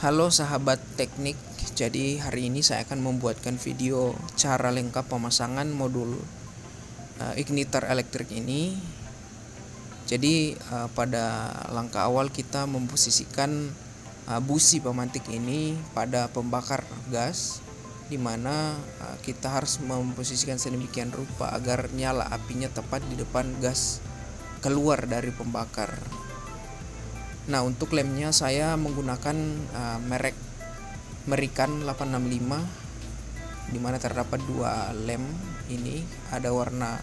Halo sahabat teknik, jadi hari ini saya akan membuatkan video cara lengkap pemasangan modul igniter elektrik ini. Jadi pada langkah awal kita memposisikan busi pemantik ini pada pembakar gas, di mana kita harus memposisikan sedemikian rupa agar nyala apinya tepat di depan gas keluar dari pembakar. Nah, untuk lemnya saya menggunakan merek Merican 865, di mana terdapat dua lem ini, ada warna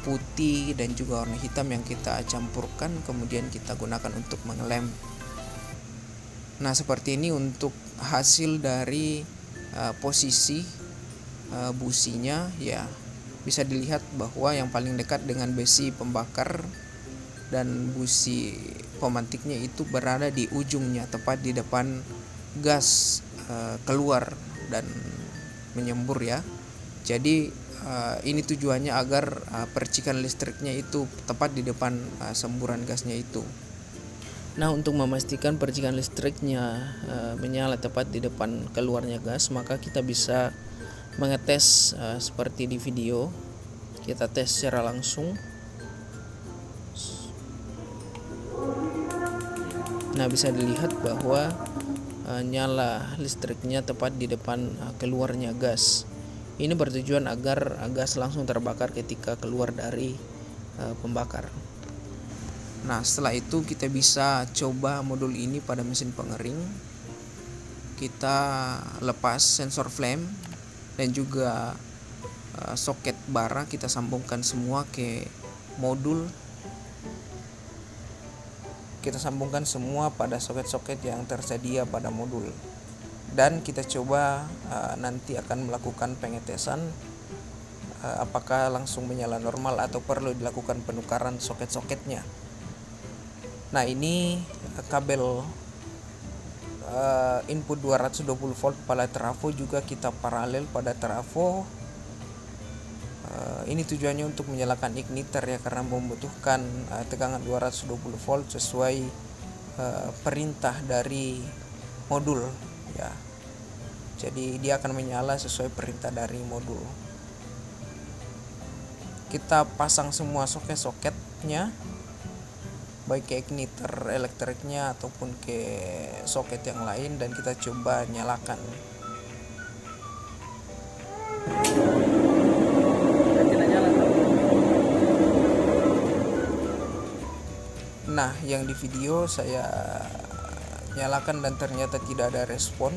putih dan juga warna hitam yang kita campurkan kemudian kita gunakan untuk mengelem. Nah, seperti ini untuk hasil dari posisi businya, ya bisa dilihat bahwa yang paling dekat dengan besi pembakar dan busi pemantiknya itu berada di ujungnya, tepat di depan gas keluar dan menyembur ya. Jadi ini tujuannya agar percikan listriknya itu tepat di depan semburan gasnya itu. Nah, untuk memastikan percikan listriknya menyala tepat di depan keluarnya gas, maka kita bisa mengetes seperti di video. Kita tes secara langsung. Nah, bisa dilihat bahwa nyala listriknya tepat di depan keluarnya gas. Ini bertujuan agar gas langsung terbakar ketika keluar dari pembakar. Nah, setelah itu kita bisa coba modul ini pada mesin pengering. Kita lepas sensor flame dan juga soket bara, kita sambungkan semua ke modul. Kita sambungkan semua pada soket-soket yang tersedia pada modul, dan kita coba nanti akan melakukan pengetesan apakah langsung menyala normal atau perlu dilakukan penukaran soket-soketnya. Nah, ini kabel input 220 volt pada trafo juga kita paralel pada trafo. Ini tujuannya untuk menyalakan igniter ya, karena membutuhkan tegangan 220 volt sesuai perintah dari modul ya. Jadi dia akan menyala sesuai perintah dari modul. Kita pasang semua soket-soketnya, baik ke igniter elektriknya ataupun ke soket yang lain, dan kita coba nyalakan. Nah, yang di video saya nyalakan dan ternyata tidak ada respon.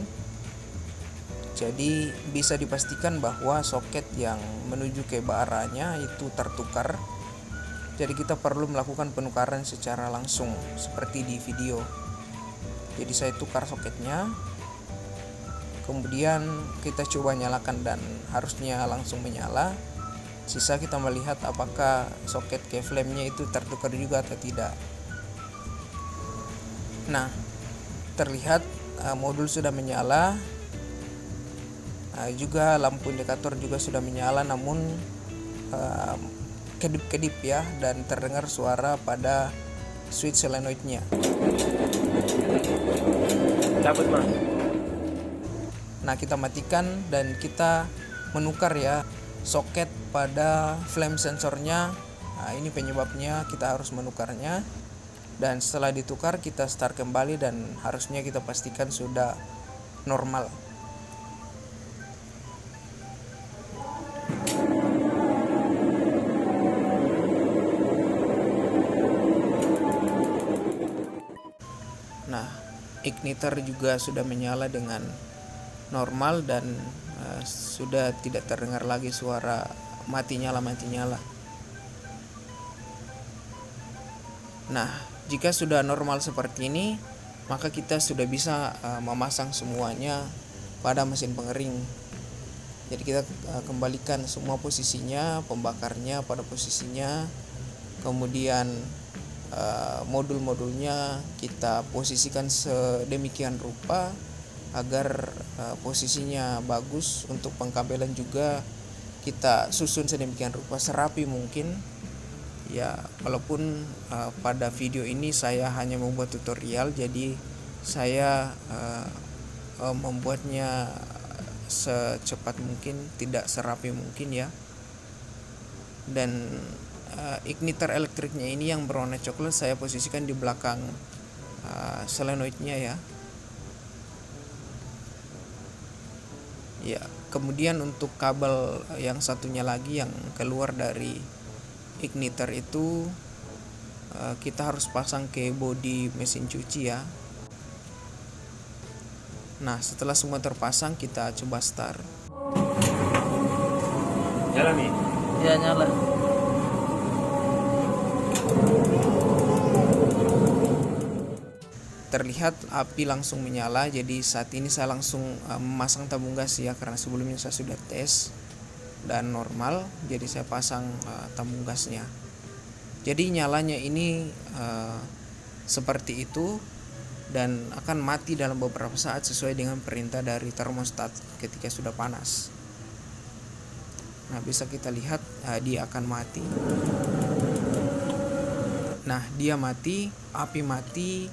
Jadi bisa dipastikan bahwa soket yang menuju ke baranya itu tertukar. Jadi kita perlu melakukan penukaran secara langsung seperti di video. Jadi saya tukar soketnya, kemudian kita coba nyalakan dan harusnya langsung menyala. Sisa kita melihat apakah soket ke flame-nya itu tertukar juga atau tidak. Nah, terlihat modul sudah menyala, juga lampu indikator juga sudah menyala, namun kedip-kedip ya, dan terdengar suara pada switch solenoidnya. Dapat mas. Nah, kita matikan dan kita menukar ya soket pada flame sensornya. Nah, ini penyebabnya, kita harus menukarnya. Dan setelah ditukar kita start kembali dan harusnya kita pastikan sudah normal. Nah, igniter juga sudah menyala dengan normal dan sudah tidak terdengar lagi suara mati nyala. Nah, jika sudah normal seperti ini, maka kita sudah bisa memasang semuanya pada mesin pengering. Jadi kita kembalikan semua posisinya, pembakarnya pada posisinya, kemudian modul-modulnya kita posisikan sedemikian rupa agar posisinya bagus. Untuk pengkabelan juga kita susun sedemikian rupa serapi mungkin. Ya, walaupun pada video ini saya hanya membuat tutorial, jadi saya membuatnya secepat mungkin, tidak serapi mungkin ya. Dan igniter elektriknya ini yang berwarna coklat saya posisikan di belakang solenoidnya ya. Ya, kemudian untuk kabel yang satunya lagi yang keluar dari igniter itu kita harus pasang ke bodi mesin cuci ya. Nah, setelah semua terpasang kita coba start. Nyala nih? Ya, nyala. Terlihat api langsung menyala, jadi saat ini saya langsung memasang tabung gas ya, karena sebelumnya saya sudah tes dan normal, jadi saya pasang tabung gasnya. Jadi nyalanya ini seperti itu dan akan mati dalam beberapa saat sesuai dengan perintah dari termostat ketika sudah panas. Nah, bisa kita lihat dia akan mati. Nah, dia mati, api mati,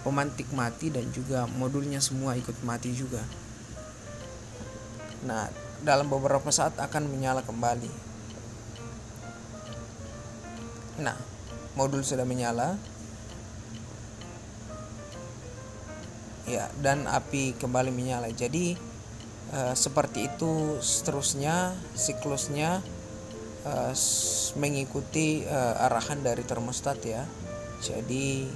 pemantik mati, dan juga modulnya semua ikut mati juga. Nah, dalam beberapa saat akan menyala kembali. Nah, modul sudah menyala. Ya, dan api kembali menyala. Jadi seperti itu seterusnya siklusnya, mengikuti arahan dari termostat ya. Jadi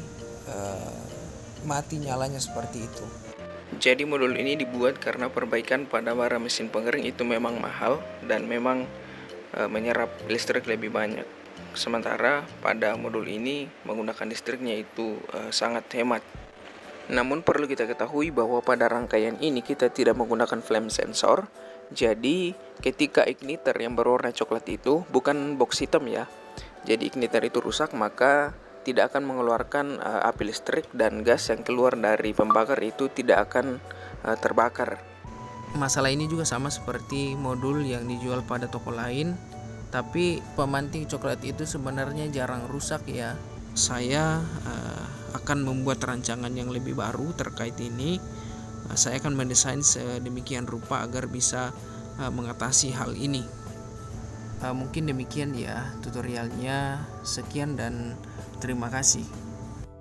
mati nyalanya seperti itu. Jadi modul ini dibuat karena perbaikan pada bara mesin pengering itu memang mahal dan memang menyerap listrik lebih banyak. Sementara pada modul ini menggunakan listriknya itu sangat hemat. Namun perlu kita ketahui bahwa pada rangkaian ini kita tidak menggunakan flame sensor. Jadi ketika igniter yang berwarna coklat itu bukan box hitam ya. Jadi igniter itu rusak, maka tidak akan mengeluarkan api listrik dan gas yang keluar dari pembakar itu tidak akan terbakar. Masalah ini juga sama seperti modul yang dijual pada toko lain, tapi pemantik coklat itu sebenarnya jarang rusak ya. Saya akan membuat rancangan yang lebih baru terkait ini. Saya akan mendesain sedemikian rupa agar bisa mengatasi hal ini. Mungkin demikian ya tutorialnya. Sekian dan terima kasih.